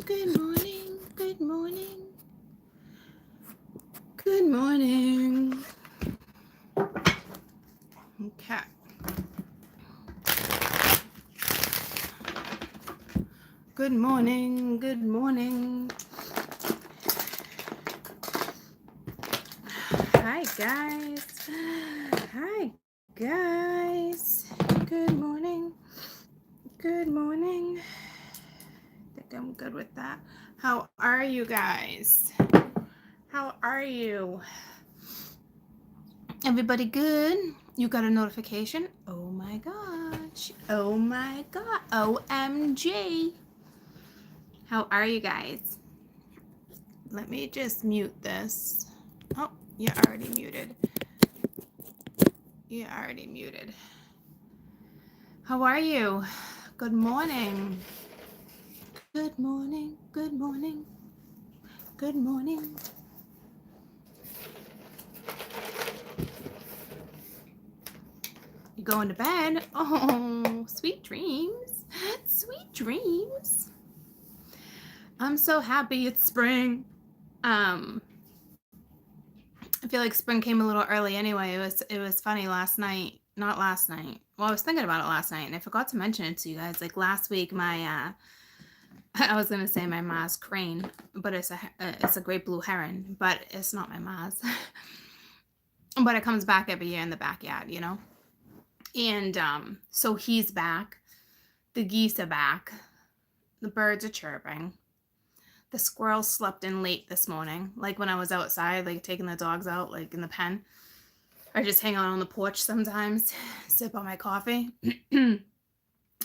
Good morning, good morning, good morning. Okay. Good morning, good morning. Hi, guys. Hi, guys. Good morning. Good morning. I think I'm good with that. How are you guys? How are you? Everybody good? You got a notification? Oh my gosh. Oh my god. OMG. How are you guys? Let me just mute this. Oh, you're already muted. You're already muted. How are you? Good morning. Good morning. Good morning. Good morning. You going to bed? Oh, sweet dreams. Sweet dreams. I'm so happy it's spring. I feel like spring came a little early anyway. It was funny last night. Not last night. Well, I was thinking about it last night and I forgot to mention it to you guys. Like last week my I was gonna say my Ma's crane, but it's a great blue heron, but it's not my Ma's. But it comes back every year in the backyard, you know. And so he's back. The geese are back. The birds are chirping. The squirrels slept in late this morning, like when I was outside, like taking the dogs out, like in the pen. I just hang out on the porch sometimes, sip on my coffee.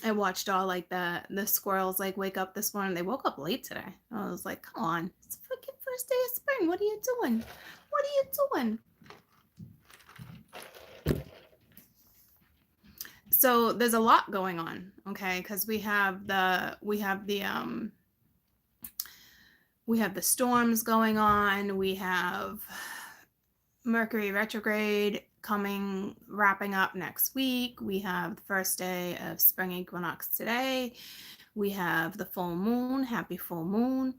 I watched all like the squirrels like wake up this morning. They woke up late today. I was like, come on, it's the freaking first day of spring. What are you doing? What are you doing? So there's a lot going on, okay? Because we have the storms going on. We have Mercury retrograde wrapping up next week. We have the first day of spring equinox today. We have the full moon. Happy full moon.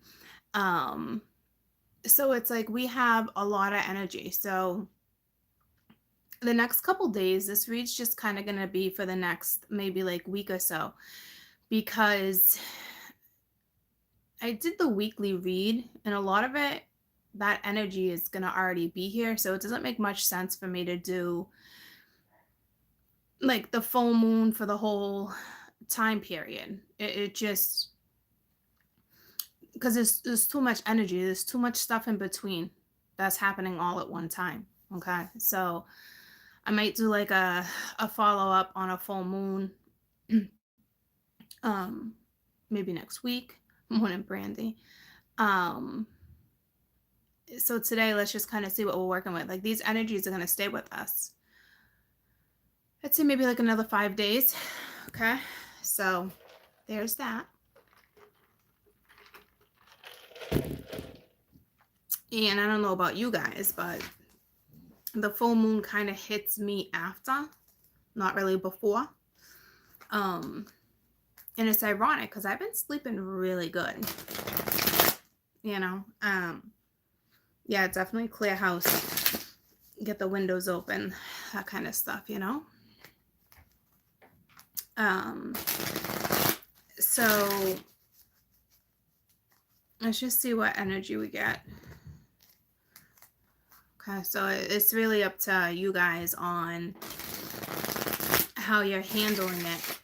So it's like we have a lot of energy. So the next couple days, this read's just kind of going to be for the next maybe like week or so, because I did the weekly read and a lot of it, that energy is going to already be here. So it doesn't make much sense for me to do like the full moon for the whole time period. It just, because there's too much energy. There's too much stuff in between that's happening all at one time. Okay. So I might do like a follow-up on a full moon maybe next week. Morning, Brandy. So today let's just kind of see what we're working with. Like these energies are going to stay with us. I'd say maybe like another 5 days. Okay. So there's that. And I don't know about you guys, but the full moon kind of hits me after, not really before. And it's ironic because I've been sleeping really good. You know, yeah, definitely clear house, get the windows open, that kind of stuff, you know. So let's just see what energy we get. Okay, so it's really up to you guys on how you're handling it.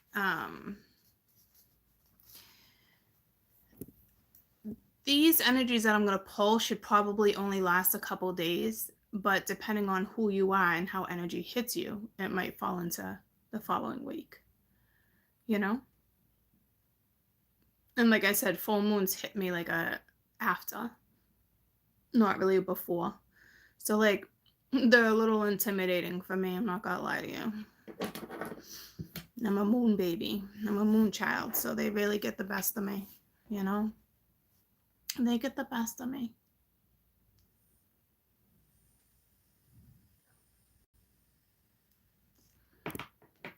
These energies that I'm going to pull should probably only last a couple days, but depending on who you are and how energy hits you, it might fall into the following week, you know? And like I said, full moons hit me like after, not really before. So like they're a little intimidating for me, I'm not gonna lie to you. I'm a moon baby. I'm a moon child, so they really get the best of me, you know? They get the best of me.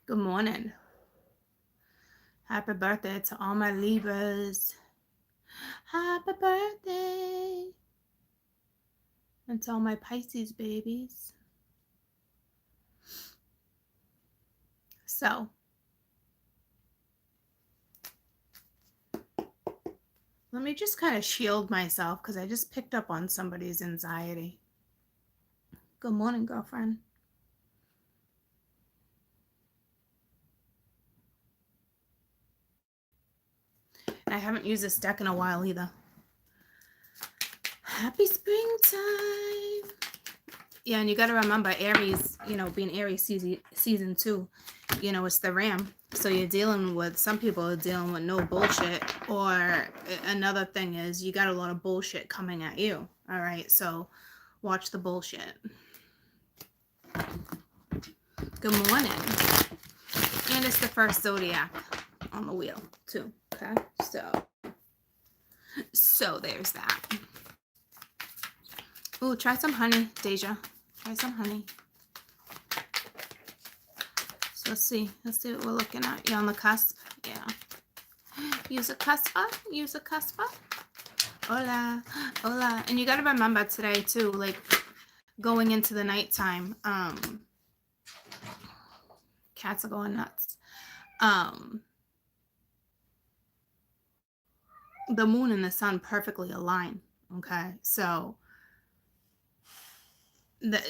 Good morning. Happy birthday to all my Libras. Happy birthday. That's all my Pisces babies. So, let me just kind of shield myself because I just picked up on somebody's anxiety. Good morning, girlfriend. I haven't used this deck in a while either. Happy springtime. Yeah, and you got to remember Aries, being Aries season 2, it's the ram. So you're dealing with, some people are dealing with no bullshit. Or another thing is you got a lot of bullshit coming at you. All right, so watch the bullshit. Good morning. And it's the first zodiac on the wheel too. Okay, so there's that. Ooh, try some honey, Deja. Try some honey. So let's see what we're looking at. You're on the cusp. Yeah. Use a cuspa. Hola. And you got to remember today too, like going into the nighttime. Cats are going nuts. The moon and the sun perfectly align. Okay, so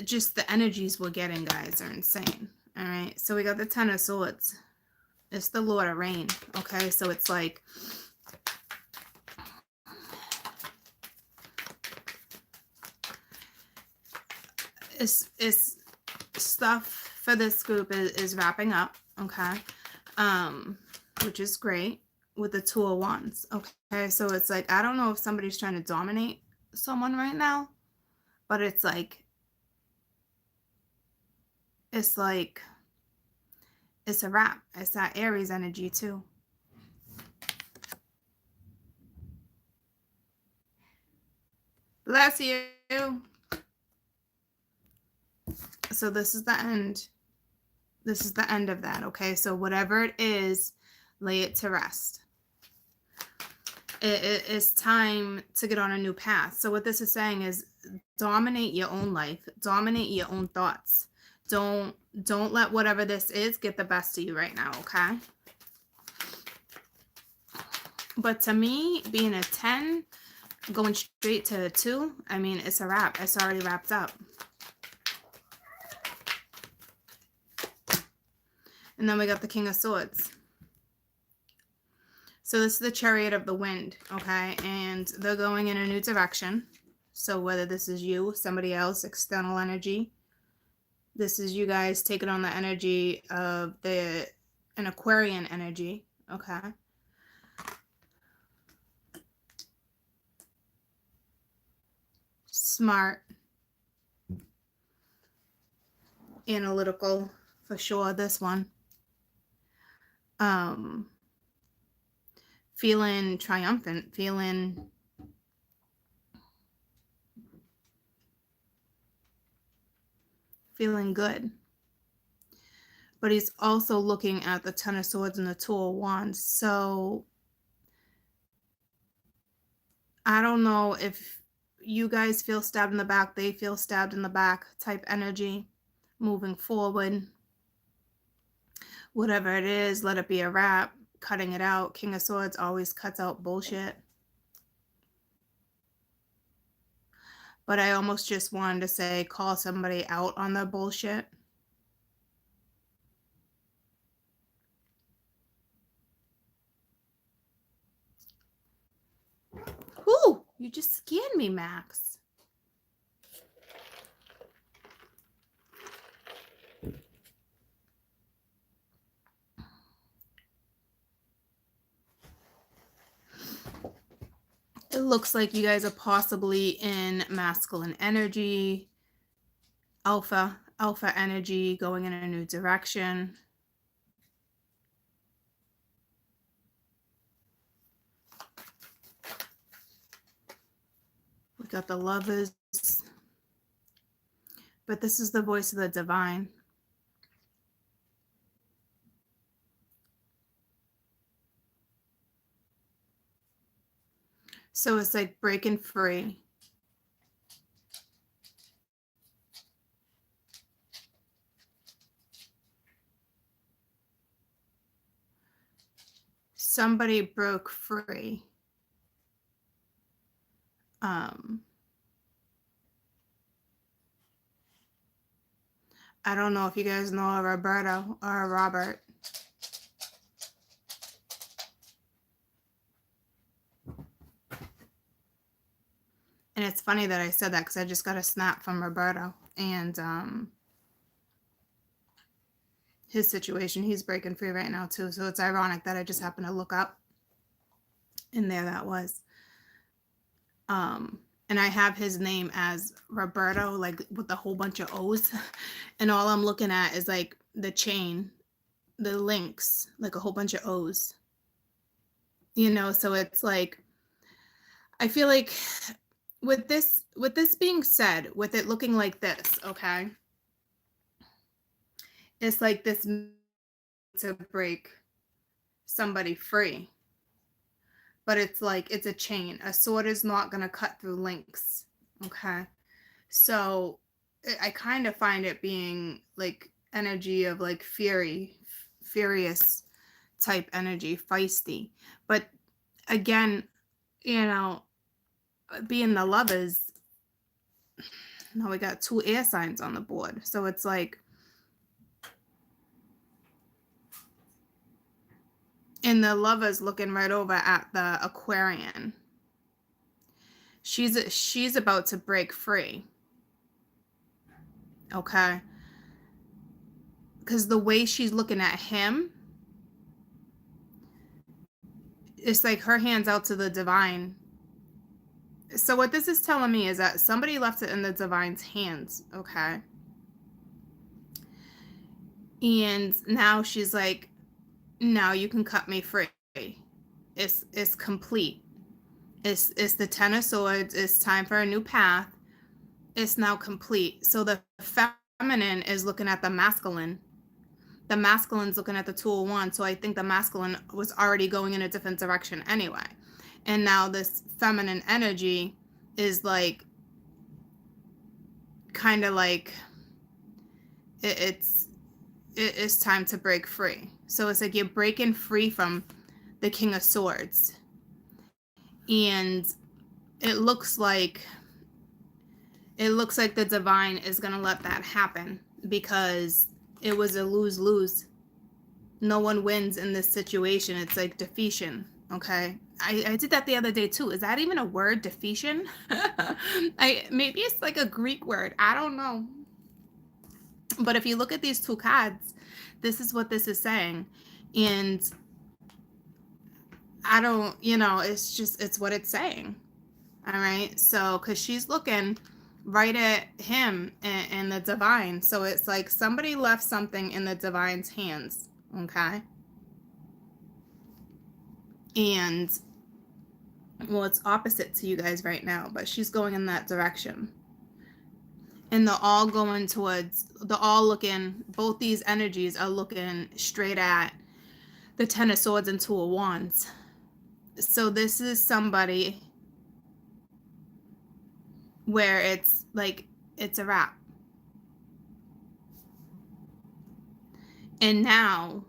just the energies we're getting, guys, are insane. All right, so we got the Ten of Swords. It's the Lord of Rain. Okay, so it's like it's stuff for this group is wrapping up. Okay, which is great with the Two of Wands. Okay, so it's like, I don't know if somebody's trying to dominate someone right now, but it's like it's a wrap. It's that Aries energy too. Bless you. So this is the end. This is the end of that. Okay, so whatever it is, lay it to rest. It's time to get on a new path. So what this is saying is dominate your own life, dominate your own thoughts. Don't let whatever this is get the best of you right now. Okay, but to me, being a 10 going straight to a 2, I mean, it's a wrap. It's already wrapped up. And then we got the King of Swords. So this is the Chariot of the Wind, okay? And they're going in a new direction. So whether this is you, somebody else, external energy, this is you guys taking on the energy of an Aquarian energy, okay? Smart, analytical, for sure, this one. Feeling triumphant, feeling good. But he's also looking at the Ten of Swords and the Two of Wands. So I don't know if you guys feel stabbed in the back, they feel stabbed in the back type energy moving forward. Whatever it is, let it be a wrap. Cutting it out. King of Swords always cuts out bullshit. But I almost just wanted to say, call somebody out on their bullshit. Whew, you just scared me, Max. It looks like you guys are possibly in masculine energy, alpha energy, going in a new direction. We got the Lovers. But this is the voice of the divine. So it's like breaking free. Somebody broke free. I don't know if you guys know a Roberto or a Robert. And it's funny that I said that because I just got a snap from Roberto and his situation. He's breaking free right now too. So it's ironic that I just happened to look up and there that was. And I have his name as Roberto, like with a whole bunch of O's. And all I'm looking at is like the chain, the links, like a whole bunch of O's. You know, so it's like, I feel like with this being said, with it looking like this, okay? It's like this to break somebody free. But it's like, it's a chain. A sword is not going to cut through links, okay? So I kind of find it being like energy of like furious type energy, feisty. But again, you know, being the Lovers, now we got 2 air signs on the board. So it's like, and the Lovers looking right over at the Aquarian. She's about to break free. Okay? Because the way she's looking at him, it's like her hands out to the divine. So what this is telling me is that somebody left it in the divine's hands, okay? And now she's like, now you can cut me free. It's complete. It's the 10 of Swords. It's time for a new path. It's now complete. So the feminine is looking at the masculine. The masculine's looking at the 2 of Wands. So I think the masculine was already going in a different direction anyway. And now this feminine energy is like, kind of like, it's time to break free. So it's like you're breaking free from the King of Swords. And it looks like the divine is going to let that happen because it was a lose-lose. No one wins in this situation. It's like defeation, okay? I did that the other day too. Is that even a word, defeation? Maybe it's like a Greek word. I don't know. But if you look at these 2 cards, this is what this is saying. And I don't, it's what it's saying. All right. So, because she's looking right at him and the divine. So it's like somebody left something in the divine's hands. Okay. And, well, it's opposite to you guys right now, but she's going in that direction. And they're all going towards, both these energies are looking straight at the 10 of Swords and 2 of Wands. So this is somebody where it's like, it's a wrap. And now,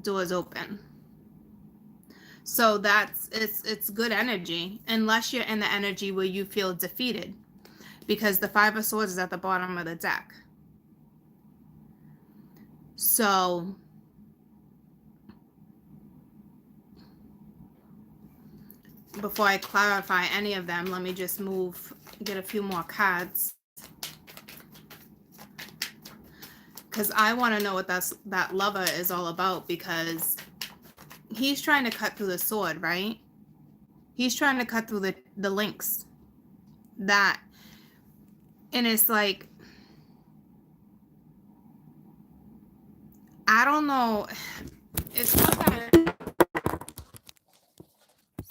doors open. So it's good energy, unless you're in the energy where you feel defeated. Because the 5 of Swords is at the bottom of the deck. So before I clarify any of them, let me just get a few more cards. Because I want to know what that lover is all about, because he's trying to cut through the sword, right? He's trying to cut through the links. That. And it's like, I don't know. It's not that.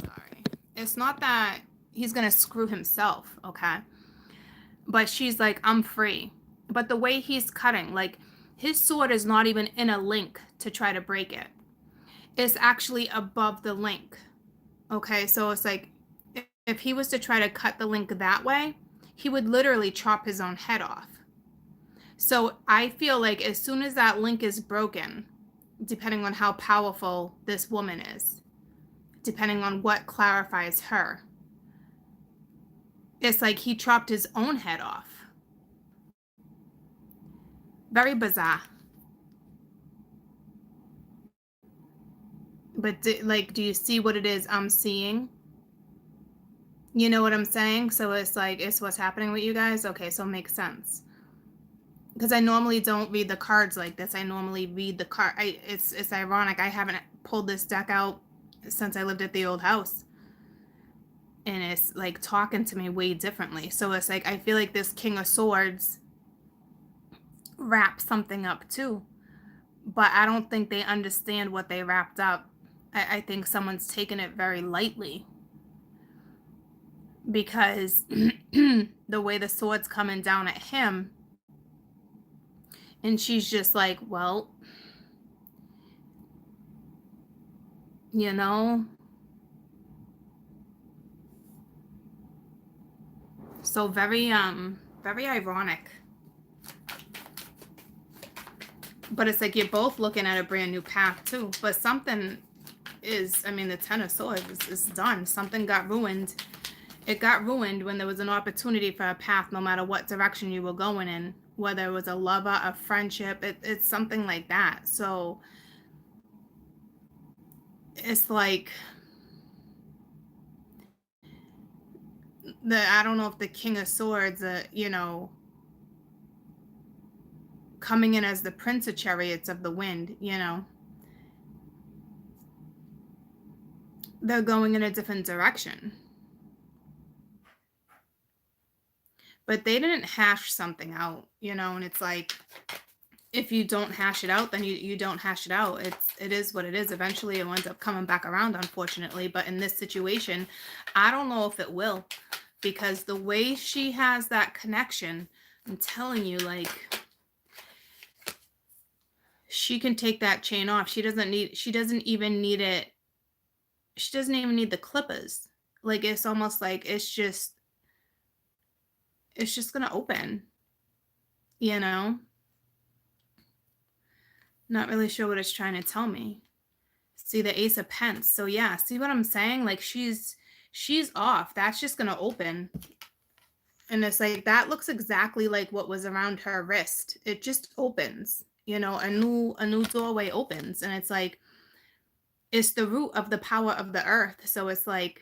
Sorry. It's not that he's going to screw himself, okay? But she's like, I'm free. But the way he's cutting, like, his sword is not even in a link to try to break it. It's actually above the link. Okay, so it's like if he was to try to cut the link that way, he would literally chop his own head off. So I feel like as soon as that link is broken, depending on how powerful this woman is, depending on what clarifies her, it's like he chopped his own head off. Very bizarre. But do you see what it is I'm seeing? You know what I'm saying? So it's like, it's what's happening with you guys. Okay, so it makes sense. Because I normally don't read the cards like this. I normally read the card. It's ironic. I haven't pulled this deck out since I lived at the old house. And it's like talking to me way differently. So it's like, I feel like this King of Swords wrapped something up too. But I don't think they understand what they wrapped up. I think someone's taken it very lightly. Because the way the sword's coming down at him, and she's just like, well, you know. So very ironic. But it's like you're both looking at a brand new path too. But something is, I mean, the Ten of Swords is done. Something got ruined. It got ruined when there was an opportunity for a path, no matter what direction you were going in, whether it was a lover, a friendship, it's something like that. So it's like I don't know if the King of Swords, you know, coming in as the Prince of Chariots of the Wind, you know, they're going in a different direction. But they didn't hash something out, you know, and it's like, if you don't hash it out, then you don't hash it out. It is what it is. Eventually it ends up coming back around, unfortunately. But in this situation, I don't know if it will, because the way she has that connection, I'm telling you, like, she can take that chain off. She doesn't even need it. She doesn't even need the clippers. Like, it's almost like it's just gonna open, you know. Not really sure what it's trying to tell me. See the Ace of Pence. So yeah, see what I'm saying? Like, she's off. That's just gonna open. And it's like, that looks exactly like what was around her wrist. It just opens, you know, a new doorway opens. And it's like, it's the root of the power of the earth. So it's like,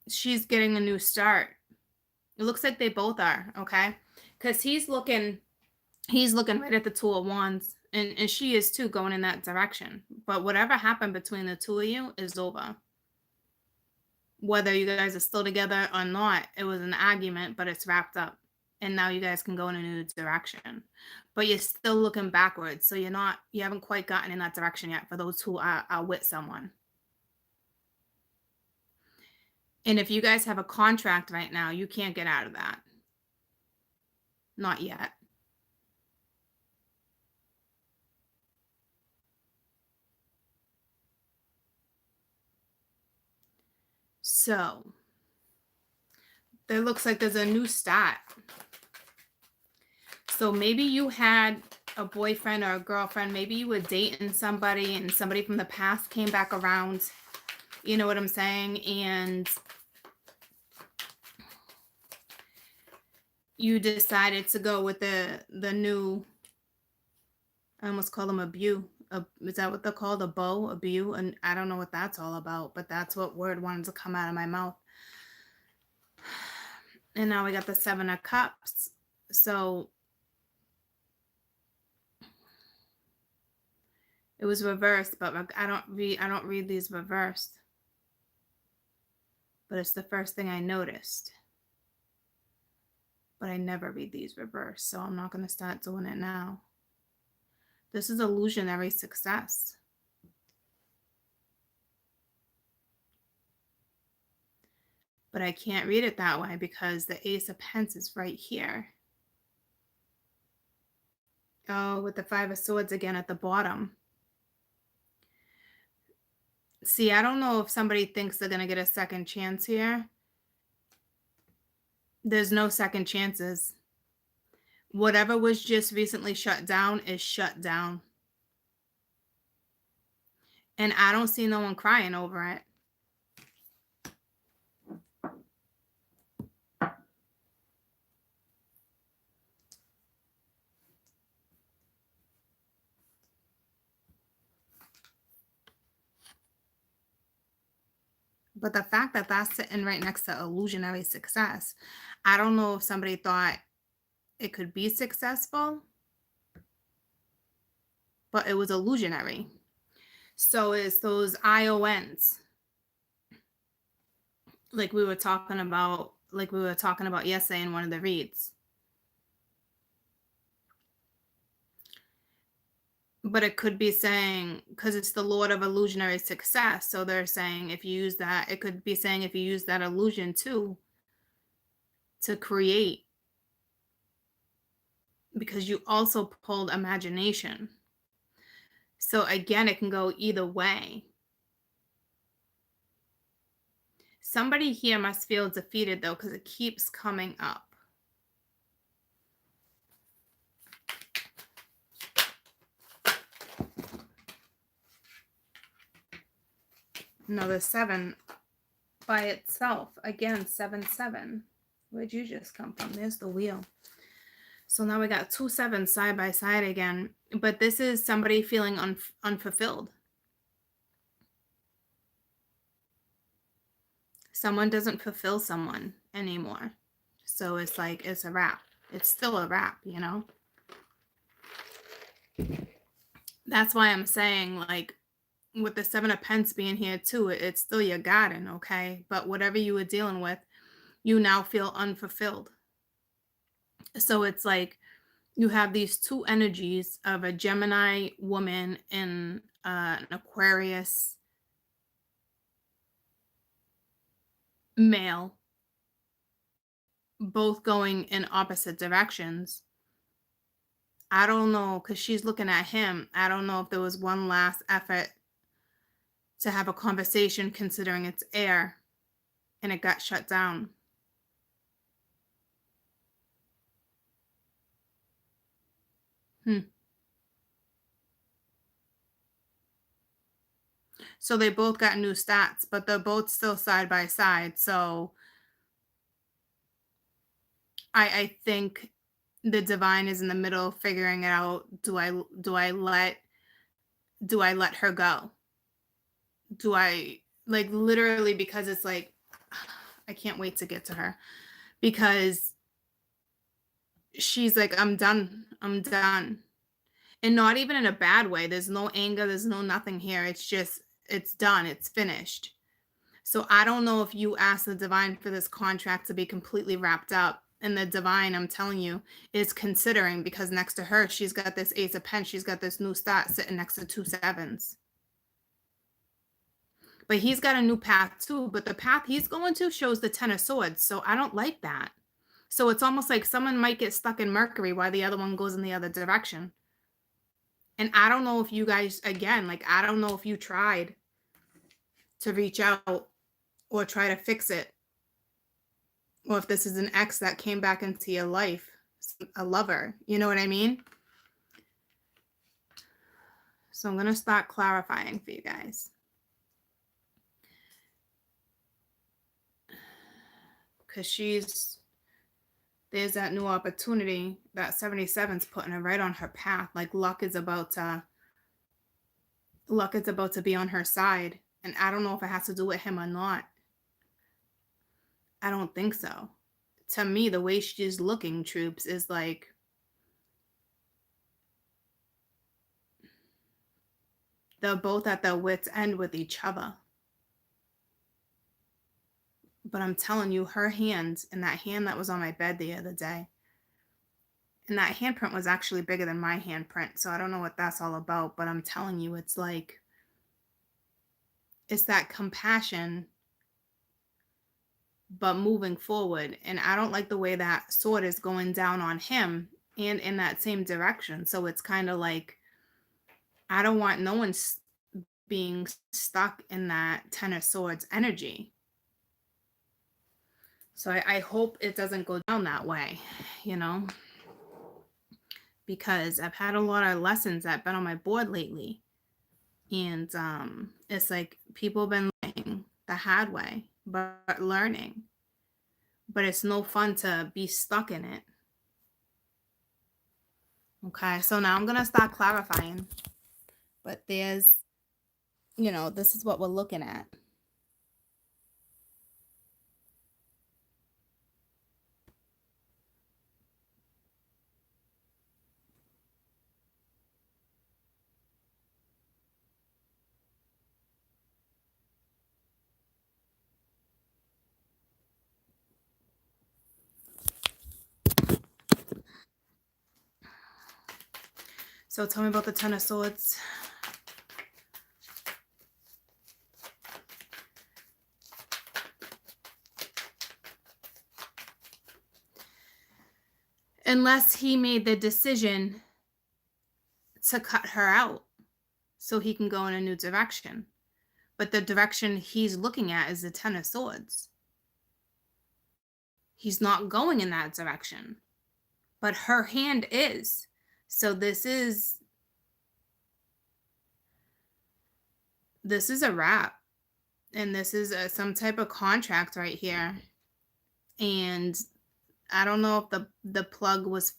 she's getting a new start. It looks like they both are, okay? Because he's looking right at the Two of Wands, and she is too, going in that direction. But whatever happened between the two of you is over. Whether you guys are still together or not, it was an argument, but it's wrapped up. And now you guys can go in a new direction. But you're still looking backwards. So you haven't quite gotten in that direction yet for those who are with someone. And if you guys have a contract right now, you can't get out of that. Not yet. So there looks like there's a new start. So maybe you had a boyfriend or a girlfriend. Maybe you were dating somebody and somebody from the past came back around. You know what I'm saying? And you decided to go with the new, I almost call them a beau. Is that what they're called? A beau, a beau? And I don't know what that's all about, but that's what word wanted to come out of my mouth. And now we got the Seven of Cups. So it was reversed, but I don't read these reversed. But it's the first thing I noticed. But I never read these reversed, so I'm not going to start doing it now. This is illusionary success. But I can't read it that way because the Ace of Pence is right here. Oh, with the Five of Swords again at the bottom. See, I don't know if somebody thinks they're gonna get a second chance here. There's no second chances. Whatever was just recently shut down is shut down. And I don't see no one crying over it. But the fact that that's sitting right next to illusionary success, I don't know if somebody thought it could be successful, but it was illusionary. So is those IONs, like we were talking about yesterday in one of the reads. But it could be saying, because it's the Lord of illusionary success. So they're saying if you use that, it could be saying if you use that illusion too to create, because you also pulled imagination. So again, it can go either way. Somebody here must feel defeated though, because it keeps coming up. Another 7 by itself. Again, 7, 7. Where'd you just come from? There's the wheel. So now we got 2 7s side by side again. But this is somebody feeling unfulfilled. Someone doesn't fulfill someone anymore. So it's like, it's a wrap. It's still a wrap, you know? That's why I'm saying, like, with the 7 of Pence being here too, it's still your garden, okay? But whatever you were dealing with, you now feel unfulfilled. So it's like you have these two energies of a Gemini woman and an Aquarius male, both going in opposite directions. I don't know, because she's looking at him. I don't know if there was one last effort to have a conversation considering it's air and it got shut down. So they both got new stats, but they're both still side by side. So I think the divine is in the middle figuring it out. Do I let her go? Do I, like, literally, because it's like I can't wait to get to her, because she's like, I'm done. I'm done. And not even in a bad way. There's no anger, there's no nothing here. It's just, it's done. It's finished. So I don't know if you asked the divine for this contract to be completely wrapped up. And the divine, I'm telling you, is considering, because next to her, she's got this Ace of Pence. She's got this new stat sitting next to 2 7s. But he's got a new path too. But the path he's going to shows the 10 of Swords. So I don't like that. So it's almost like someone might get stuck in Mercury while the other one goes in the other direction. And I don't know if you guys, again, like, I don't know if you tried to reach out or try to fix it, or if this is an ex that came back into your life, a lover, you know what I mean? So I'm going to start clarifying for you guys. Because there's that new opportunity that 77's putting her right on her path. Like luck is about to be on her side. And I don't know if it has to do with him or not. I don't think so. To me, the way she's looking, troops, is like they're both at their wits' end with each other. But I'm telling you, her hand, and that hand that was on my bed the other day, and that handprint was actually bigger than my handprint. So I don't know what that's all about. But I'm telling you, it's like, it's that compassion, but moving forward. And I don't like the way that sword is going down on him and in that same direction. So it's kind of like, I don't want no one being stuck in that Ten of Swords energy. So I hope it doesn't go down that way, you know, because I've had a lot of lessons that have been on my board lately. And it's like people have been learning the hard way, but learning. But it's no fun to be stuck in it. Okay, so now I'm going to start clarifying. But there's, you know, this is what we're looking at. So tell me about the Ten of Swords. Unless he made the decision to cut her out so he can go in a new direction. But the direction he's looking at is the Ten of Swords. He's not going in that direction. But her hand is. So this is a wrap. And this is some type of contract right here. And I don't know if the plug was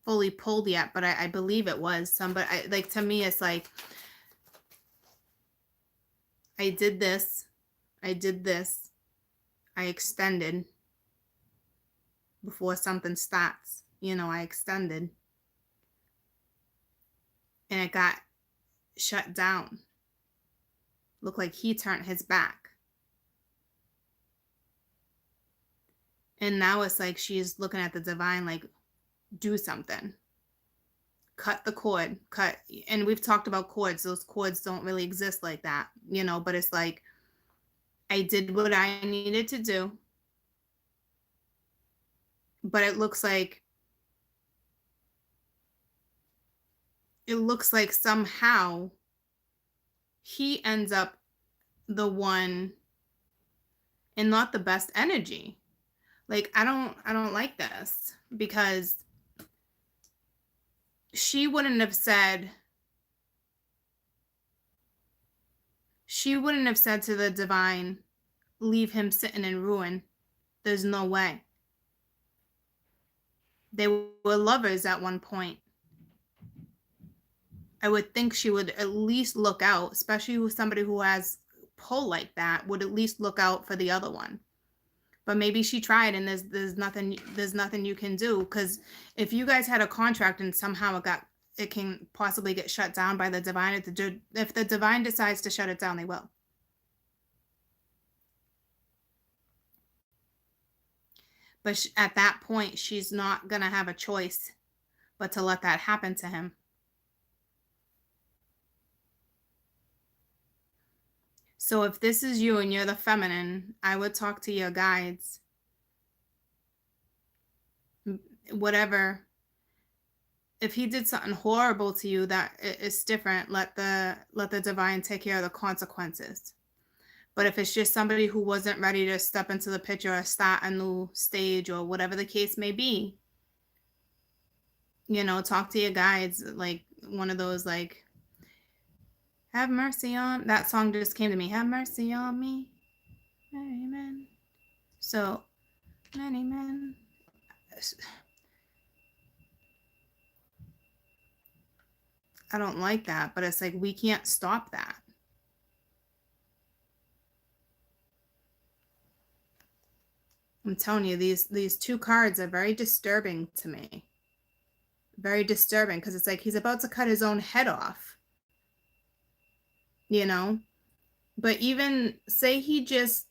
fully pulled yet, but I believe it was. Somebody, like, to me, it's like, I did this, I extended before something starts. You know, I extended. And it got shut down. Looked like he turned his back. And now it's like she's looking at the divine like, do something. Cut the cord. Cut. And we've talked about cords. Those cords don't really exist like that, you know, but it's like, I did what I needed to do. But it looks like somehow he ends up the one and not the best energy. Like, I don't like this, because she wouldn't have said to the divine, leave him sitting in ruin. There's no way. They were lovers at one point. I would think she would at least look out, especially with somebody who has pull like that, would at least look out for the other one. But maybe she tried, and there's nothing you can do, because if you guys had a contract and somehow it can possibly get shut down by the divine, if the divine decides to shut it down, they will. But at that point, she's not gonna have a choice but to let that happen to him. So if this is you and you're the feminine, I would talk to your guides. Whatever. If he did something horrible to you, that is different. Let the divine take care of the consequences. But if it's just somebody who wasn't ready to step into the picture or start a new stage or whatever the case may be, you know, talk to your guides. Like one of those, like, have mercy on, that song just came to me. Have mercy on me, many men. So many men. I don't like that, but it's like, we can't stop that. I'm telling you, these two cards are very disturbing to me. Very disturbing, because it's like he's about to cut his own head off. You know? But even say he just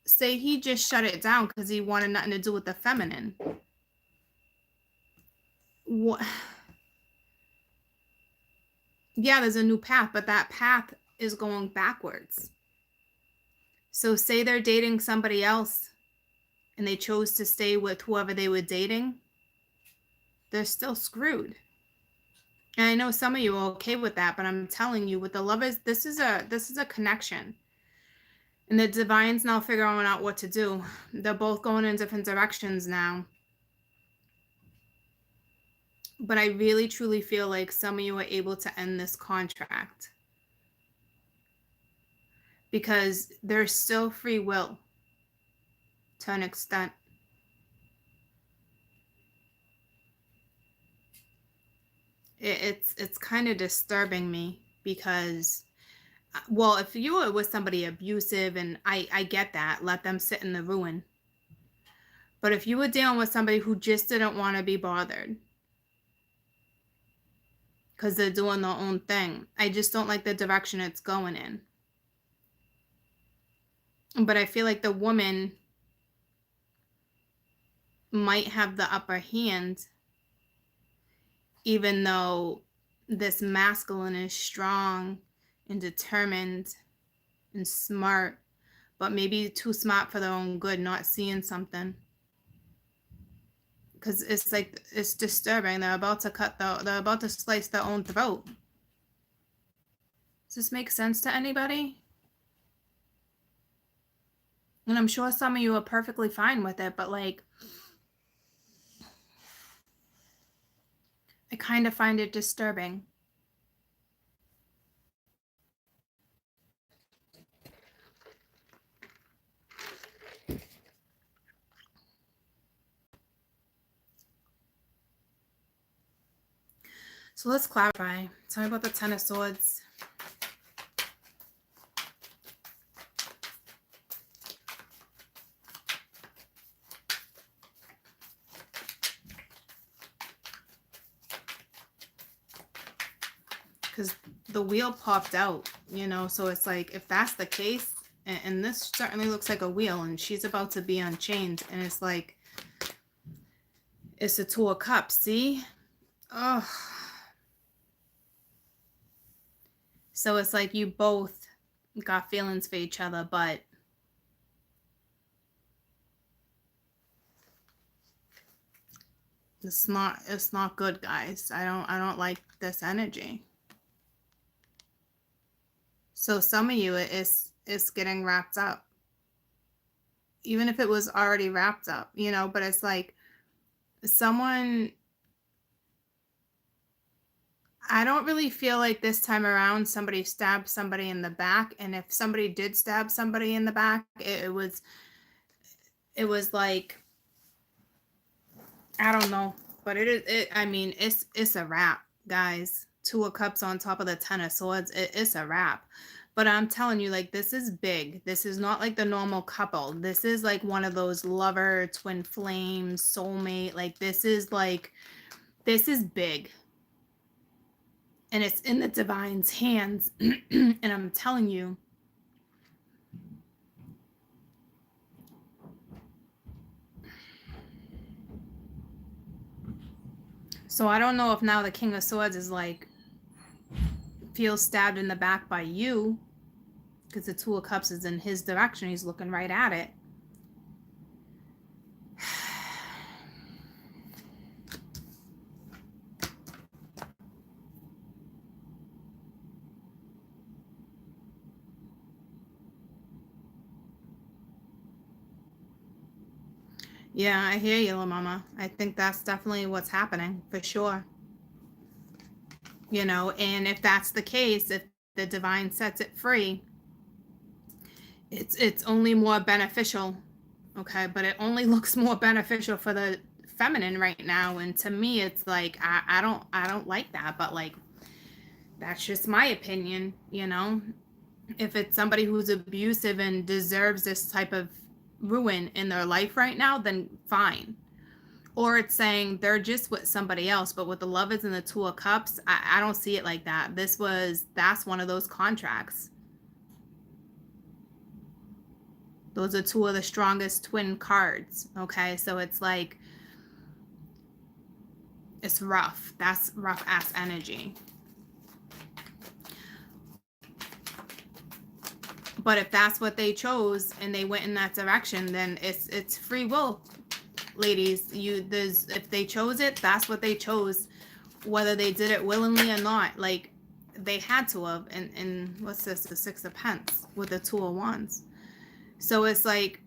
shut it down because he wanted nothing to do with the feminine. What? Yeah, there's a new path, but that path is going backwards. So say they're dating somebody else and they chose to stay with whoever they were dating, they're still screwed. And I know some of you are okay with that, but I'm telling you, with the lovers, this is a connection. And the divine's now figuring out what to do. They're both going in different directions now. But I really truly feel like some of you are able to end this contract. Because there's still free will to an extent. It's kind of disturbing me because, well, if you were with somebody abusive, and I get that, let them sit in the ruin. But if you were dealing with somebody who just didn't want to be bothered because they're doing their own thing, I just don't like the direction it's going in. But I feel like the woman might have the upper hand, even though this masculine is strong and determined and smart, but maybe too smart for their own good, not seeing something. Because it's like, it's disturbing. They're about to slice their own throat. Does this make sense to anybody? And I'm sure some of you are perfectly fine with it, but like, I kind of find it disturbing. So let's clarify. Tell me about the Ten of Swords. Because the wheel popped out, you know, so it's like, if that's the case, and this certainly looks like a wheel, and she's about to be unchained, and it's like, it's the Two of Cups, see? Oh. So it's like you both got feelings for each other, but it's not good, guys. I don't like this energy. So some of you, it's getting wrapped up. Even if it was already wrapped up, you know, but it's like someone, I don't really feel like this time around somebody stabbed somebody in the back. And if somebody did stab somebody in the back, it was like, I don't know, but I mean, it's a wrap, guys. Two of Cups on top of the Ten of Swords. It's a wrap. But I'm telling you, like, this is big. This is not like the normal couple. This is like one of those lover, twin flames, soulmate. Like, this is big. And it's in the divine's hands. And I'm telling you, so I don't know if now the King of Swords is like, feels stabbed in the back by you, because the Two of Cups is in his direction. He's looking right at it. Yeah, I hear you, La Mama. I think that's definitely what's happening, for sure. You know, and if that's the case, if the divine sets it free, it's only more beneficial, okay? But it only looks more beneficial for the feminine right now. And to me, it's like, I don't like that, but like, that's just my opinion, you know? If it's somebody who's abusive and deserves this type of ruin in their life right now, then fine. Or it's saying they're just with somebody else. But with the Lovers and the Two of Cups, I don't see it like that. That's one of those contracts. Those are two of the strongest twin cards, okay? So it's like, it's rough. That's rough ass energy. But if that's what they chose and they went in that direction, then it's free will, ladies. If they chose it, that's what they chose. whether they did it willingly or not. Like, they had to have. And what's this? The Six of Pence with the Two of Wands. So it's like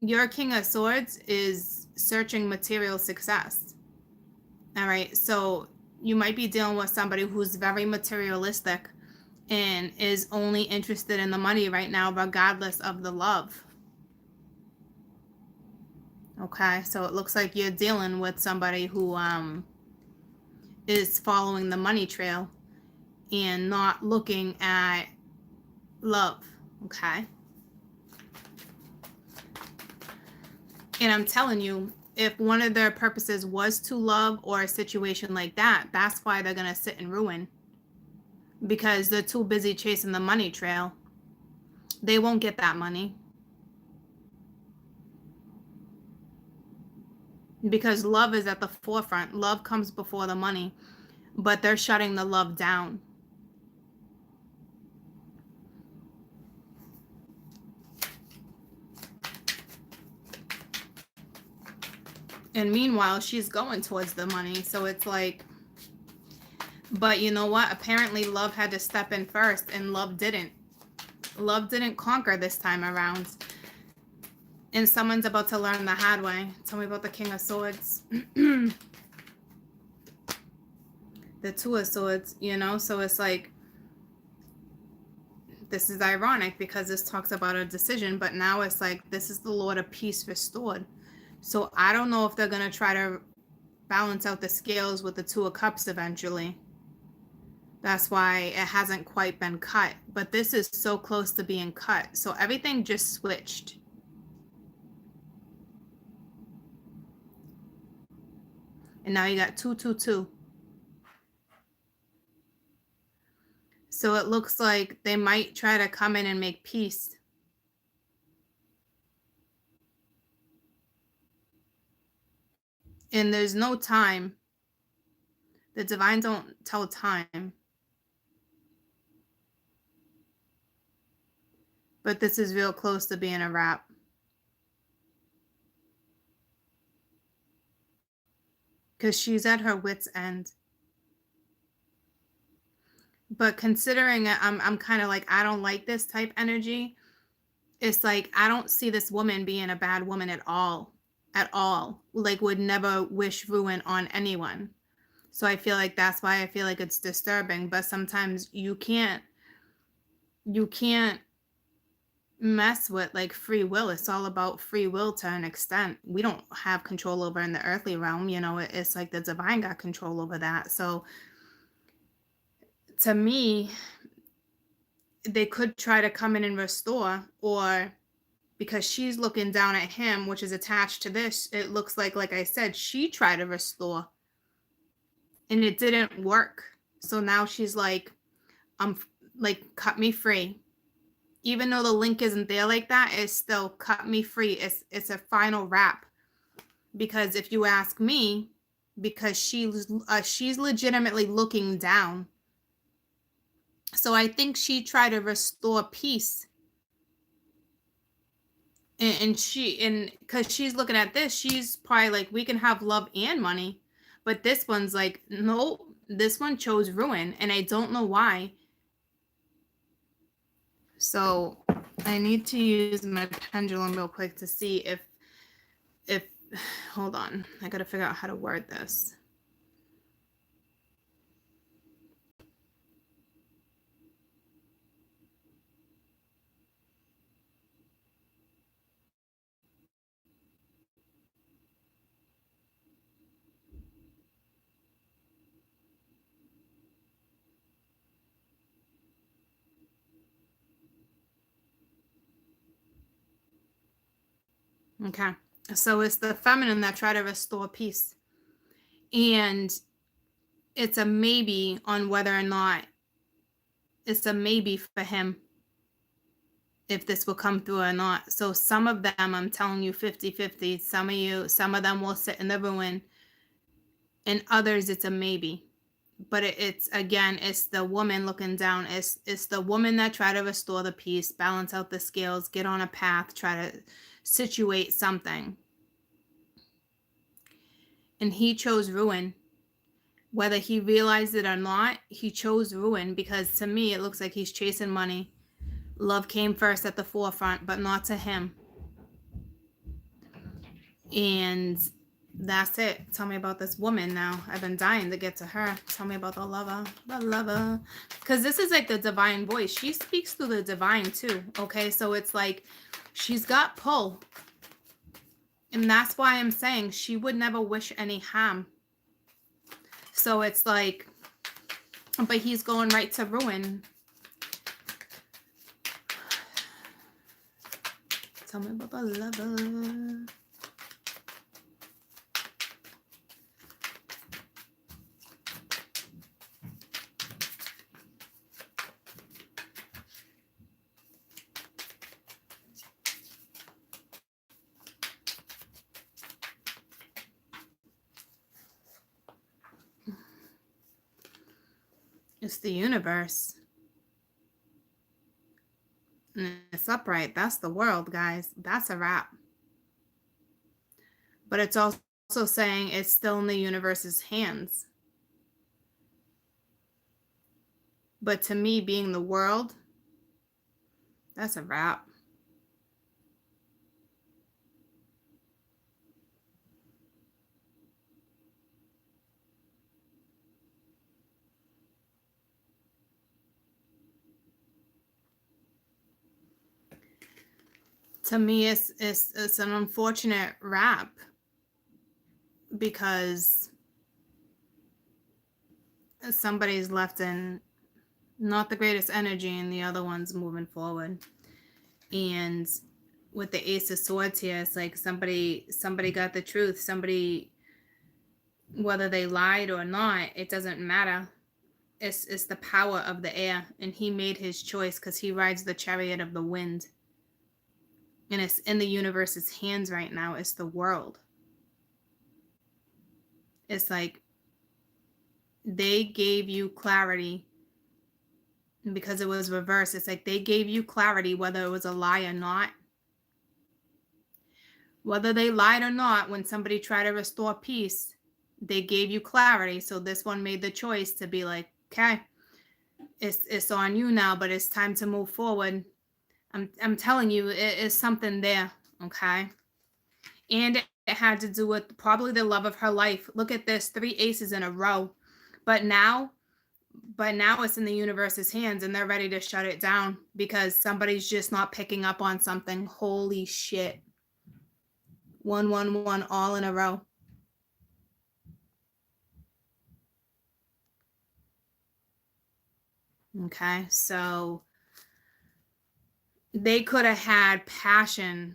your King of Swords is searching material success. All right. So you might be dealing with somebody who's very materialistic and is only interested in the money right now, regardless of the love. Okay. So it looks like you're dealing with somebody who is following the money trail and not looking at love. Okay. And I'm telling you, if one of their purposes was to love or a situation like that, that's why they're going to sit in ruin, because they're too busy chasing the money trail. They won't get that money because love is at the forefront. Love comes before the money, but they're shutting the love down. And meanwhile, she's going towards the money. So it's like, but you know what? Apparently love had to step in first, and love didn't. Love didn't conquer this time around. And someone's about to learn the hard way. Tell me about the King of Swords. The Two of Swords, you know? So it's like, this is ironic because this talks about a decision, but now it's like, this is the Lord of Peace restored. So I don't know if they're going to try to balance out the scales with the Two of Cups eventually. That's why it hasn't quite been cut. But this is so close to being cut. So everything just switched. And now you got 2, 2, 2. So it looks like they might try to come in and make peace. And there's no time. The divine don't tell time. But this is real close to being a wrap. Because she's at her wit's end. But considering I'm kind of like, I don't like this type energy. It's like, I don't see this woman being a bad woman at all. At all. Like, would never wish ruin on anyone. So I feel like that's why I feel like it's disturbing. But sometimes you can't mess with like free will. It's all about free will to an extent. We don't have control over in the earthly realm. You know, it's like the divine got control over that. So to me, they could try to come in and restore, or because she's looking down at him, which is attached to this, it looks like I said, she tried to restore and it didn't work. So now she's like, like, cut me free. Even though the link isn't there like that, it's still cut me free. It's a final wrap. Because if you ask me, because she's legitimately looking down. So I think she tried to restore peace. And because she's looking at this, she's probably like, we can have love and money. But this one's like, no, this one chose ruin. And I don't know why. So I need to use my pendulum real quick to see if hold on, I gotta figure out how to word this. Okay, so it's the feminine that try to restore peace, and it's a maybe on whether or not it's a maybe for him if this will come through or not. So some of them, I'm telling you, 50-50. Some of them will sit in the ruin, and others it's a maybe. But it's again, it's the woman looking down. It's the woman that try to restore the peace, balance out the scales, get on a path, try to situate something. And he chose ruin. Whether he realized it or not, he chose ruin, because to me, it looks like he's chasing money. Love came first at the forefront, but not to him. And that's it. Tell me about this woman now. I've been dying to get to her. Tell me about the lover. The lover. Because this is like the divine voice. She speaks through the divine too. Okay, so it's like she's got pull. And that's why I'm saying she would never wish any harm. So it's like, but he's going right to ruin. Tell me about the lover. It's the universe. And it's upright. That's the world, guys. That's a wrap. But it's also saying it's still in the universe's hands. But to me, being the world, that's a wrap. To me, it's an unfortunate wrap, because somebody's left in not the greatest energy and the other one's moving forward. And with the Ace of Swords here, it's like somebody got the truth. Somebody, whether they lied or not, it doesn't matter. It's the power of the air, and he made his choice because he rides the chariot of the wind. And it's in the universe's hands right now. It's the world. It's like they gave you clarity, because it was reversed. It's like they gave you clarity whether it was a lie or not. Whether they lied or not, when somebody tried to restore peace, they gave you clarity. So this one made the choice to be like, okay, it's on you now, but it's time to move forward. I'm telling you, it is something there, okay? And it had to do with probably the love of her life. Look at this, 3 aces in a row. But now it's in the universe's hands, and they're ready to shut it down because somebody's just not picking up on something. Holy shit. 1, 1, 1, all in a row. Okay, so they could have had passion.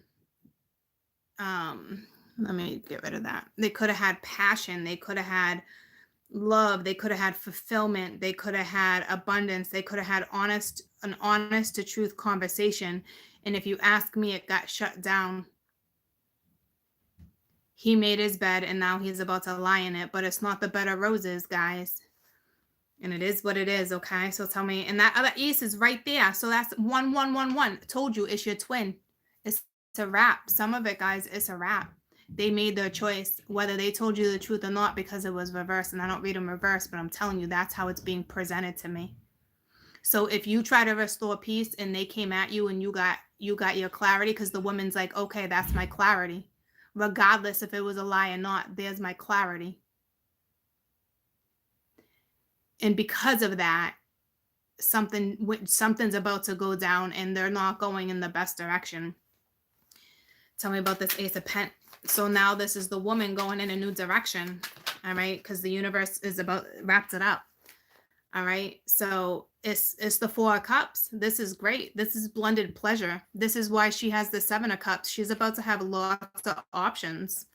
Let me get rid of that. They could have had passion. They could have had love. They could have had fulfillment. They could have had abundance. They could have had an honest to truth conversation. And if you ask me, it got shut down. He made his bed, and now he's about to lie in it, but it's not the bed of roses, guys. And it is what it is, okay? So tell me, and that other ace is right there. So that's 1, 1, 1, 1. Told you, it's your twin. It's a wrap. Some of it, guys, it's a wrap. They made their choice, whether they told you the truth or not, because it was reversed. And I don't read them reverse, but I'm telling you, that's how it's being presented to me. So if you try to restore peace and they came at you and you got your clarity, because the woman's like, okay, that's my clarity. Regardless if it was a lie or not, there's my clarity. And because of that, something's about to go down, and they're not going in the best direction. Tell me about this Ace of Pentacles. So now this is the woman going in a new direction, all right? Because the universe is wrapped it up, all right? So it's the 4 of Cups. This is great. This is blended pleasure. This is why she has the 7 of Cups. She's about to have lots of options.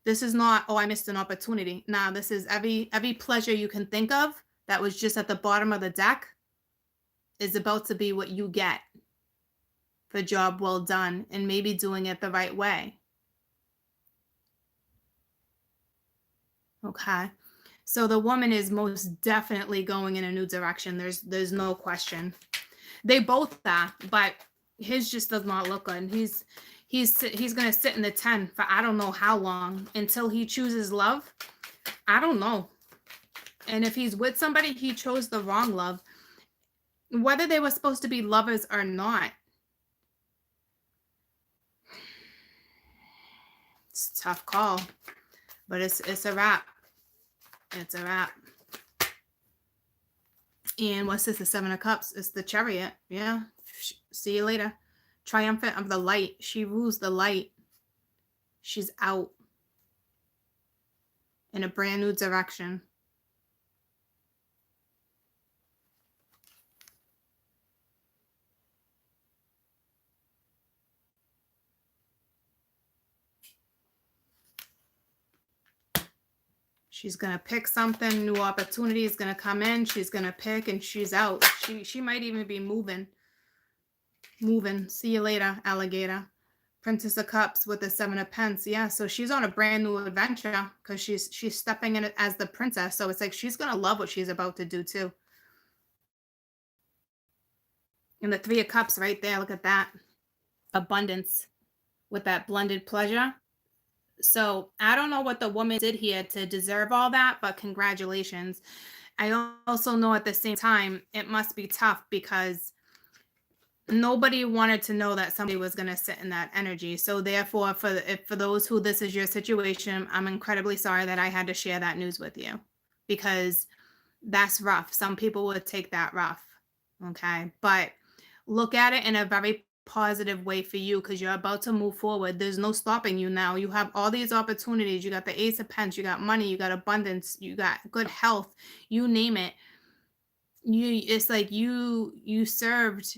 This is not, oh, I missed an opportunity. Nah, this is every pleasure you can think of that was just at the bottom of the deck is about to be what you get for job well done, and maybe doing it the right way. Okay. So the woman is most definitely going in a new direction. There's no question. They both are, but his just does not look good. He's going to sit in the 10 for I don't know how long until he chooses love. I don't know. And if he's with somebody, he chose the wrong love. Whether they were supposed to be lovers or not, it's a tough call. But it's a wrap. It's a wrap. And what's this? The Seven of Cups. It's the Chariot. Yeah. See you later. Triumphant of the light. She rules the light. She's out in a brand new direction. She's going to pick something. New opportunity is going to come in. She's going to pick and she's out. She might even be moving. Moving. See you later, alligator. Princess of Cups with the Seven of Pence. Yeah, so she's on a brand new adventure because she's stepping in as the princess. So it's like she's going to love what she's about to do too. And the Three of Cups right there. Look at that. Abundance with that blended pleasure. So I don't know what the woman did here to deserve all that, but congratulations. I also know at the same time, it must be tough because nobody wanted to know that somebody was going to sit in that energy. So therefore, for those who this is your situation, I'm incredibly sorry that I had to share that news with you because that's rough. Some people would take that rough. Okay. But look at it in a very positive way for you because you're about to move forward. There's no stopping you now. You have all these opportunities. You got the Ace of Pence, you got money, you got abundance, you got good health, you name it. It's like you served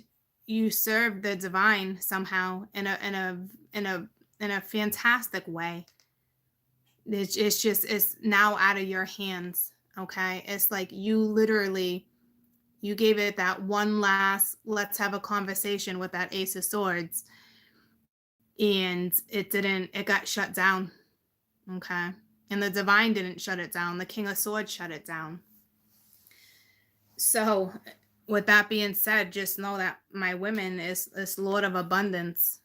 the divine somehow in a fantastic way. It's now out of your hands. Okay. It's like you gave it that one last, let's have a conversation with that Ace of Swords. And it got shut down. Okay. And the divine didn't shut it down. The King of Swords shut it down. So with that being said, just know that my women is Lord of Abundance.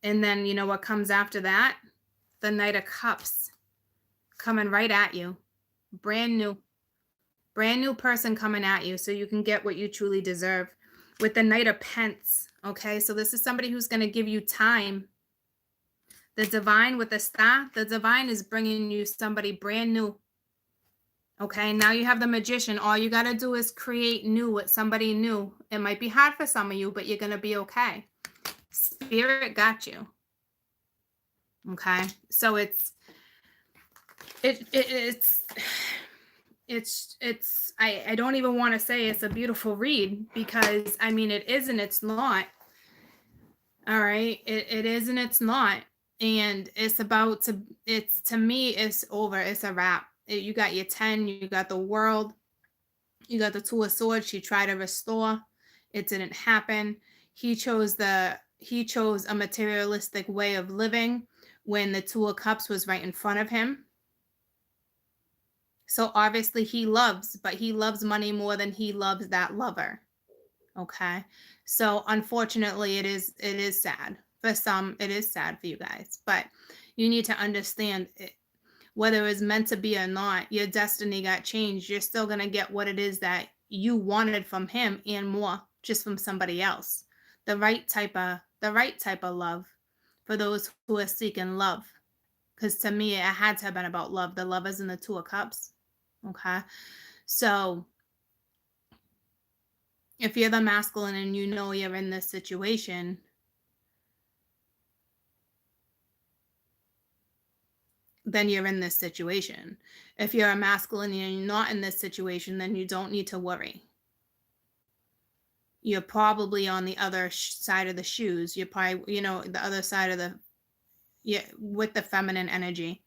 And then you know what comes after that? The Knight of Cups coming right at you. Brand new person coming at you so you can get what you truly deserve. With the Knight of Pence, okay? So this is somebody who's going to give you time. The divine with the star, the divine is bringing you somebody brand new. Okay, now you have the Magician. All you got to do is create new with somebody new. It might be hard for some of you, but you're going to be okay. Spirit got you. Okay, so I don't even want to say it's a beautiful read because I mean it is and it's not. All right, it is and it's not, and to me it's over. It's a wrap. You got your 10, you got the World, you got the Two of Swords. She tried to restore, it didn't happen. He chose a materialistic way of living when the Two of Cups was right in front of him. So obviously he loves money more than he loves that lover. Okay. So unfortunately it is sad. For some, it is sad for you guys, but you need to understand it, whether it's meant to be or not, your destiny got changed. You're still going to get what it is that you wanted from him and more just from somebody else. The right type of love for those who are seeking love. Because to me, it had to have been about love. The Lovers and the Two of Cups. Okay. So if you're the masculine and you know you're in this situation, then you're in this situation. If you're a masculine and you're not in this situation, then you don't need to worry. You're probably on the other side of the shoes. You're probably, the other side of with the feminine energy.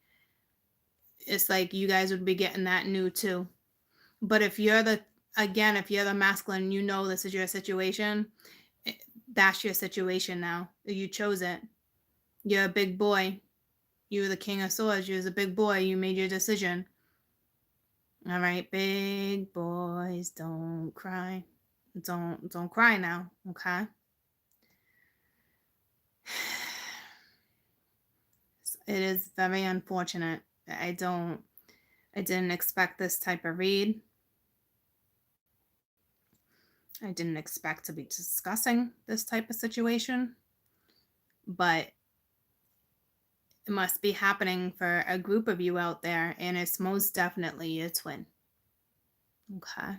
It's like you guys would be getting that new too. But if you're the masculine, you know this is your situation, that's your situation now. You chose it. You're a big boy. You're the King of Swords. You're a big boy. You made your decision. All right, big boys, don't cry. Don't cry now, okay? It is very unfortunate. I don't I didn't expect this type of read. I didn't expect to be discussing this type of situation, but it must be happening for a group of you out there, and it's most definitely your twin. Okay.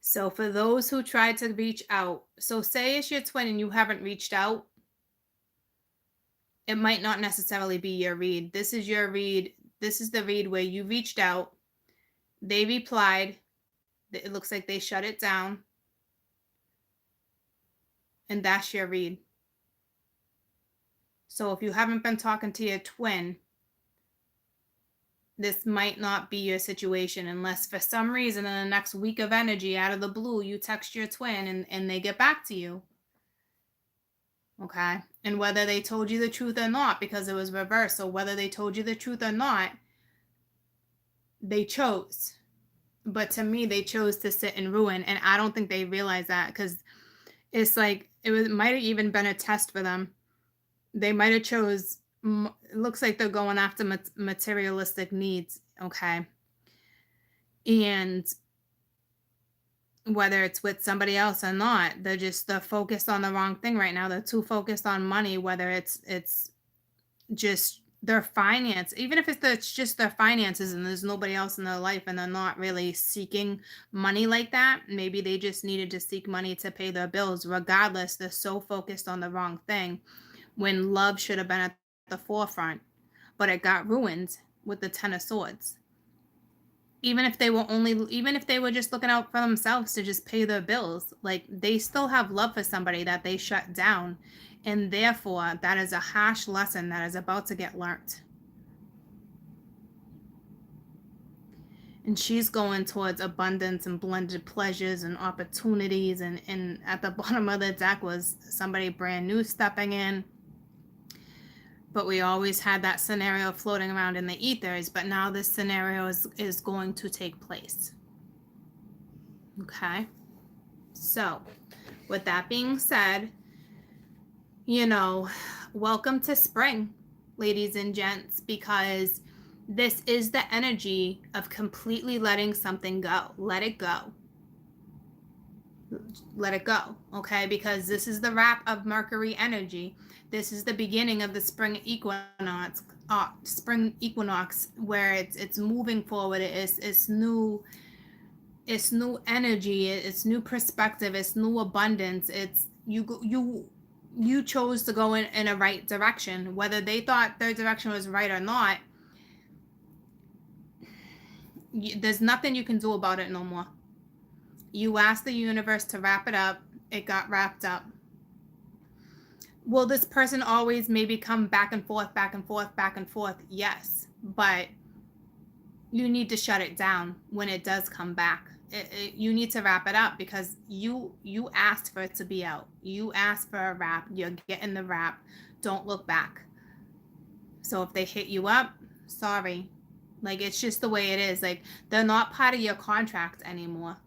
So for those who tried to reach out, so say it's your twin and you haven't reached out, it might not necessarily be your read. This is your read. This is the read where you reached out, they replied, it looks like they shut it down, and that's your read. So if you haven't been talking to your twin, this might not be your situation unless for some reason in the next week of energy out of the blue you text your twin and they get back to you. Okay. And whether they told you the truth or not, because it was reversed, so whether they told you the truth or not, they chose. But to me, they chose to sit in ruin, and I don't think they realize that, because it's like might have even been a test for them. They might have chose. It looks like they're going after materialistic needs. Okay. And whether it's with somebody else or not, they're focused on the wrong thing right now. They're too focused on money, whether it's just their finance, even if it's just their finances and there's nobody else in their life and they're not really seeking money like that. Maybe they just needed to seek money to pay their bills. Regardless, they're so focused on the wrong thing when love should have been at the forefront, but it got ruined with the Ten of Swords. Even if they were just looking out for themselves to just pay their bills, like they still have love for somebody that they shut down. And therefore, that is a harsh lesson that is about to get learnt. And she's going towards abundance and blended pleasures and opportunities. And at the bottom of the deck was somebody brand new stepping in. But we always had that scenario floating around in the ethers. But now this scenario is going to take place. Okay. So, with that being said, welcome to spring, ladies and gents, because this is the energy of completely letting something go. Let it go. Let it go, okay? Because this is the wrap of Mercury energy. This is the beginning of the spring equinox. Where it's moving forward. It's new. It's new energy. It's new perspective. It's new abundance. It's you chose to go in a right direction. Whether they thought their direction was right or not, there's nothing you can do about it no more. You asked the universe to wrap it up. It got wrapped up. Will this person always maybe come back and forth, back and forth, back and forth? Yes. But you need to shut it down when it does come back. You need to wrap it up because you asked for it to be out. You asked for a wrap. You're getting the wrap. Don't look back. So if they hit you up, sorry. Like, it's just the way it is. Like, they're not part of your contract anymore.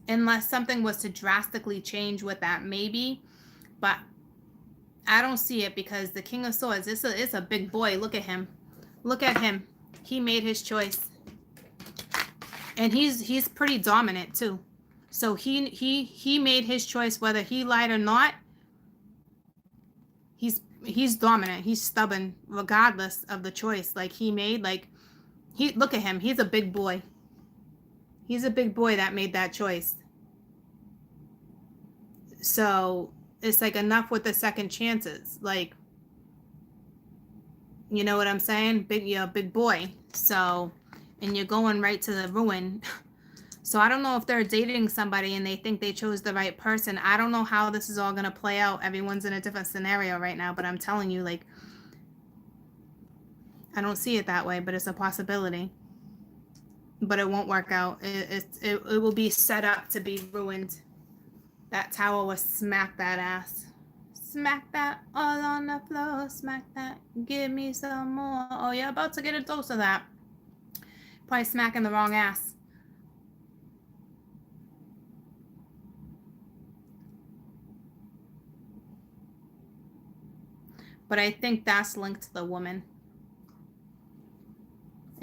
Unless something was to drastically change with that, maybe. But I don't see it because the King of Swords, it's a big boy. Look at him. Look at him. He made his choice. And he's pretty dominant too. So he made his choice whether he lied or not. He's dominant. He's stubborn regardless of the choice like he made. Like, look at him. He's a big boy. He's a big boy that made that choice. So it's like enough with the second chances. Like, you know what I'm saying? Big boy. So, and you're going right to the ruin. So I don't know if they're dating somebody and they think they chose the right person. I don't know how this is all going to play out. Everyone's in a different scenario right now, but I'm telling you, like, I don't see it that way, but it's a possibility. But it won't work out. It will be set up to be ruined. That tower will smack that ass. Smack that all on the floor. Smack that. Give me some more. Oh, you're about to get a dose of that. Probably smacking the wrong ass. But I think that's linked to the woman.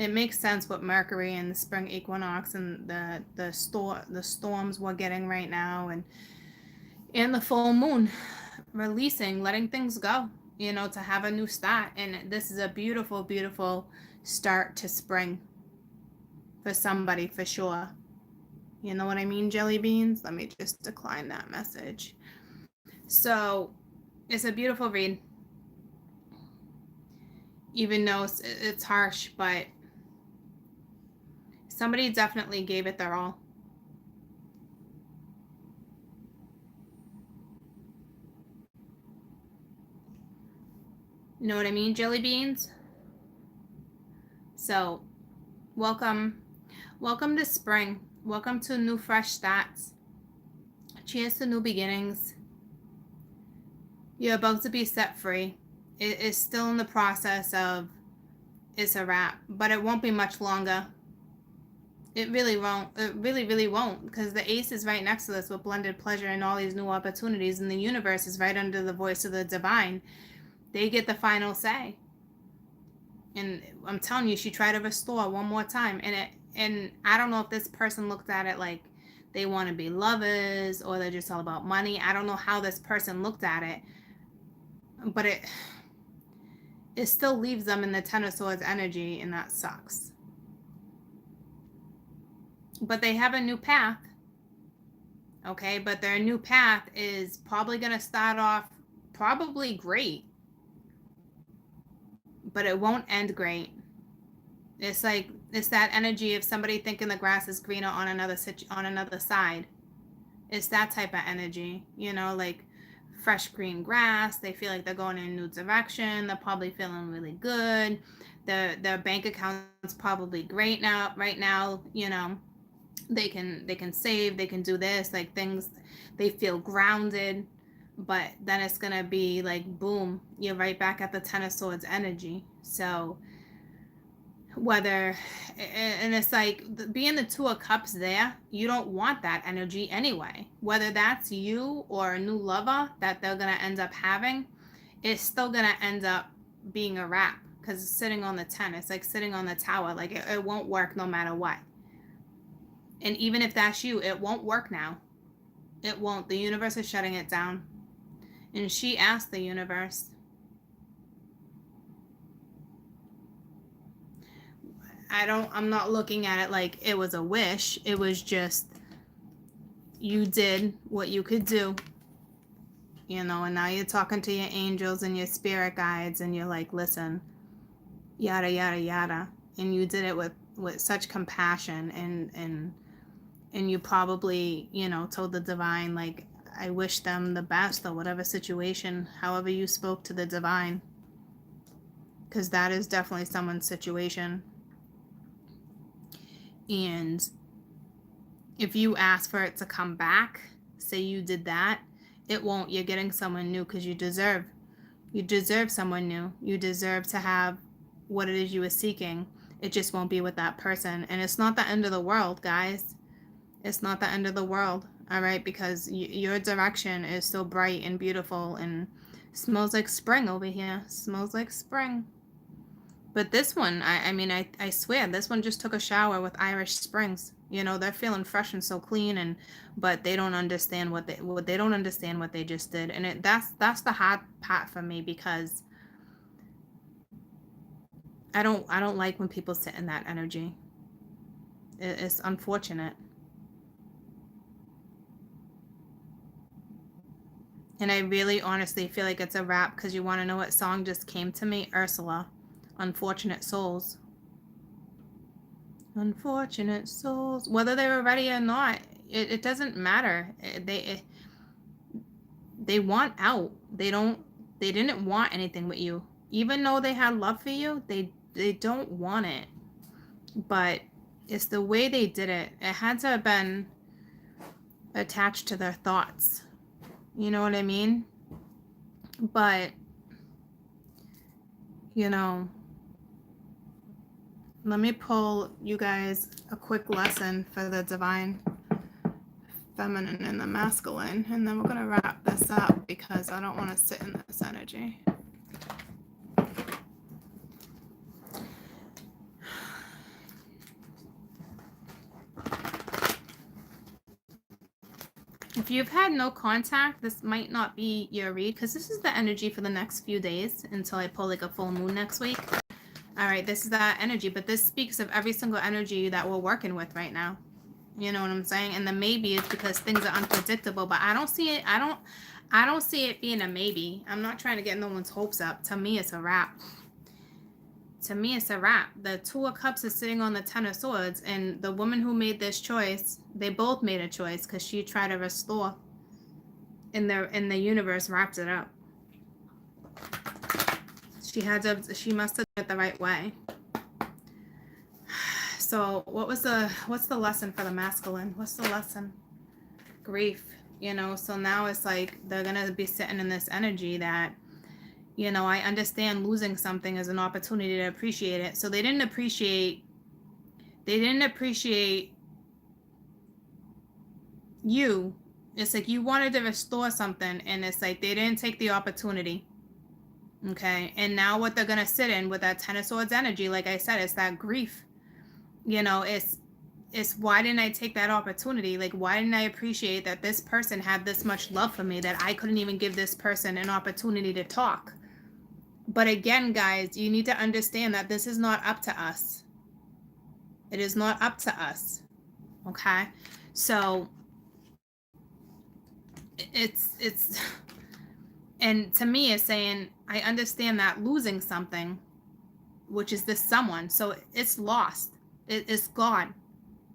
it makes sense with Mercury and the spring equinox and the storms we're getting right now, and the full moon, releasing, letting things go, to have a new start. And this is a beautiful, beautiful start to spring for somebody, for sure. You know what I mean, jelly beans? Let me just decline that message. So it's a beautiful read, even though it's harsh, but somebody definitely gave it their all. You know what I mean, jelly beans? So welcome to spring. Welcome to new fresh starts. Cheers to new beginnings. You're about to be set free. It is still in the process of it's a wrap, but it won't be much longer. It really won't. It really, really won't, because the ace is right next to this with blended pleasure and all these new opportunities, and the universe is right under the voice of the divine. They get the final say. And I'm telling you, she tried to restore one more time, and I don't know if this person looked at it like they want to be lovers or they're just all about money. I don't know how this person looked at it, but it still leaves them in the Ten of Swords energy, and that sucks. But they have a new path, okay? But their new path is probably going to start off probably great, but it won't end great. It's like, it's that energy of somebody thinking the grass is greener on another side. It's that type of energy, like fresh green grass. They feel like they're going in a new direction. They're probably feeling really good. Their bank account's probably great now. Right now, they can save. They can do this, like things. They feel grounded. But then it's gonna be like boom, you're right back at the Ten of Swords energy. So and it's like being the Two of Cups there, you don't want that energy anyway. Whether that's you or a new lover that they're gonna end up having, it's still gonna end up being a wrap, because it's sitting on the 10. It's like sitting on the tower. Like it won't work no matter what. And even if that's you, it won't work now. It won't. The universe is shutting it down. And she asked the universe. I'm not looking at it like it was a wish. It was just, you did what you could do, and now you're talking to your angels and your spirit guides, and you're like, listen, yada, yada, yada. And you did it with such compassion, and you probably, told the divine, like, I wish them the best, or whatever situation, however you spoke to the divine, because that is definitely someone's situation. And if you ask for it to come back, say you did that, it won't. You're getting someone new, because you deserve someone new. You deserve to have what it is you were seeking. It just won't be with that person. And it's not the end of the world, guys. It's not the end of the world, all right? Because your direction is so bright and beautiful, and smells like spring over here. Smells like spring. But this one, I swear, this one just took a shower with Irish Springs. They're feeling fresh and so clean, but they don't understand what they don't understand what they just did, and that's the hard part for me, because I don't like when people sit in that energy. It's unfortunate. And I really honestly feel like it's a wrap, because you want to know what song just came to me? Ursula. Unfortunate Souls. Unfortunate souls. Whether they were ready or not, it doesn't matter. They want out. They didn't want anything with you. Even though they had love for you, they don't want it. But it's the way they did it. It had to have been attached to their thoughts. You know what I mean? But, let me pull you guys a quick lesson for the divine feminine and the masculine, and then we're going to wrap this up, because I don't want to sit in this energy. if you've had no contact, this might not be your read, because this is the energy for the next few days until I pull like a full moon next week. All right, this is that energy, but this speaks of every single energy that we're working with right now. You know what I'm saying? And the maybe is because things are unpredictable, but I don't see it. I don't see it being a maybe. I'm not trying to get no one's hopes up. To me, it's a wrap. To me, it's a wrap. The Two of Cups is sitting on the Ten of Swords, and the woman who made this choice, they both made a choice because she tried to restore, and the universe wraps it up. She must have done it the right way. So what's the lesson for the masculine? What's the lesson? Grief, you know. So now it's like they're gonna be sitting in this energy that, you know, I understand losing something is an opportunity to appreciate it. So they didn't appreciate you. It's like you wanted to restore something, and it's like they didn't take the opportunity. Okay, and now what they're gonna sit in with that Ten of Swords energy, like I said, it's that grief. You know, it's why didn't I take that opportunity? Like, why didn't I appreciate that this person had this much love for me that I couldn't even give this person an opportunity to talk? But again, guys, you need to understand that this is not up to us. It is not up to us. Okay? So it's and to me it's saying I understand that losing something, which is this someone, so it's lost. It's gone.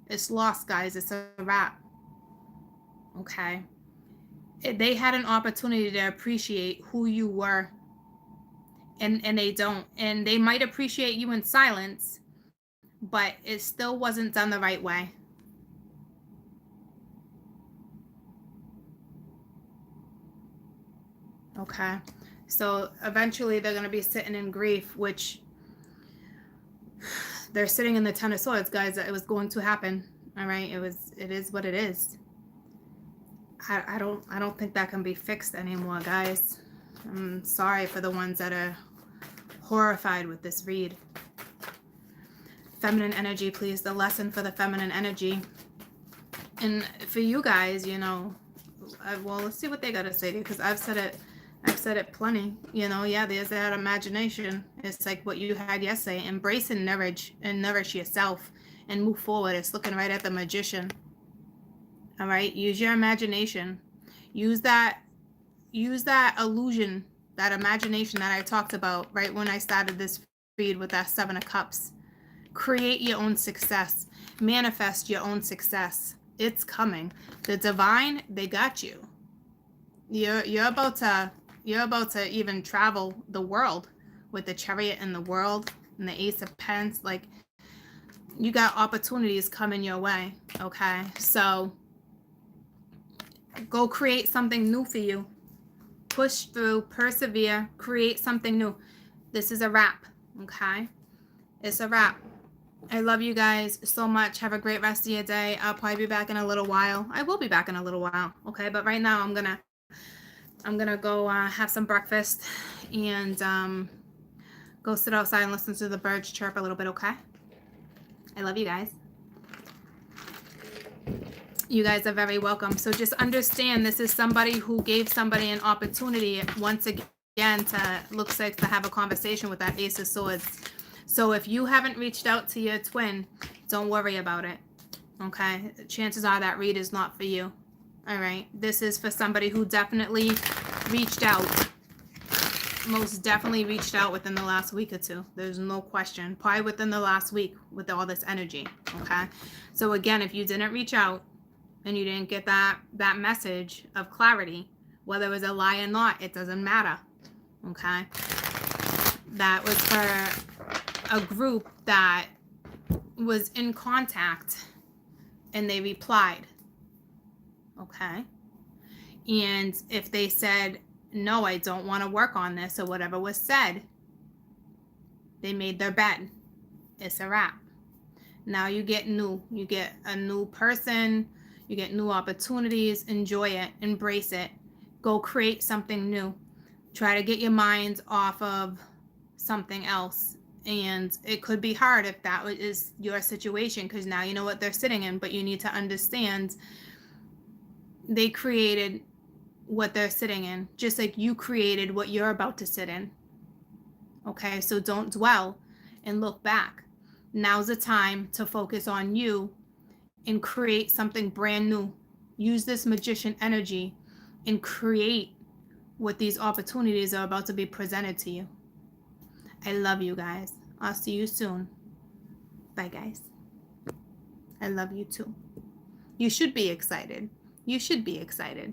It's lost, guys. It's a wrap. Okay? They had an opportunity to appreciate who you were, and they don't. And they might appreciate you in silence, but it still wasn't done the right way. Okay? So eventually they're going to be sitting in grief, which they're sitting in the Ten of Swords, guys. It was going to happen. All right? It is what it is. I don't think that can be fixed anymore, guys. I'm sorry for the ones that are horrified with this read. Feminine energy, please. The lesson for the feminine energy. And for you guys, you know, well, let's see what they got to say to you, because I've said it plenty. You know, yeah, there's that imagination. It's like what you had yesterday. Embrace and nourish yourself and move forward. It's looking right at the Magician. All right, use your imagination. Use that illusion, that imagination that I talked about right when I started this read with that Seven of Cups. Create your own success. Manifest your own success. It's coming. The divine, they got you. You're about to even travel the world with the Chariot in the world and the Ace of Pence. Like, you got opportunities coming your way. Okay, so go create something new for you. Push through, persevere, create something new. This is a wrap. Okay, it's a wrap. I love you guys so much. Have a great rest of your day. I'll probably be back in a little while. I will be back in a little while. Okay, but right now I'm gonna go have some breakfast and go sit outside and listen to the birds chirp a little bit. Okay, I love you guys. You guys are very welcome. So just understand, this is somebody who gave somebody an opportunity once again to, looks like, to have a conversation with that Ace of Swords. So if you haven't reached out to your twin, don't worry about it. Okay, chances are that read is not for you. All right, this is for somebody who definitely reached out. Most definitely reached out within the last week or two. There's no question. Probably within the last week with all this energy. Okay, so again, if you didn't reach out and you didn't get that message of clarity, whether it was a lie or not, it doesn't matter. Okay, that was for a group that was in contact and they replied. Okay, and if they said, no, I don't want to work on this, or whatever was said, they made their bed. It's a wrap. Now you get a new person, you get new opportunities. Enjoy it, embrace it, go create something new. Try to get your mind off of something else. And it could be hard if that is your situation, because now you know what they're sitting in, but you need to understand They created what they're sitting in, just like you created what you're about to sit in. Okay, so don't dwell and look back. Now's the time to focus on you and create something brand new. Use this magician energy and create what these opportunities are about to be presented to you. I love you guys. I'll see you soon. Bye, guys. I love you too. You should be excited. You should be excited.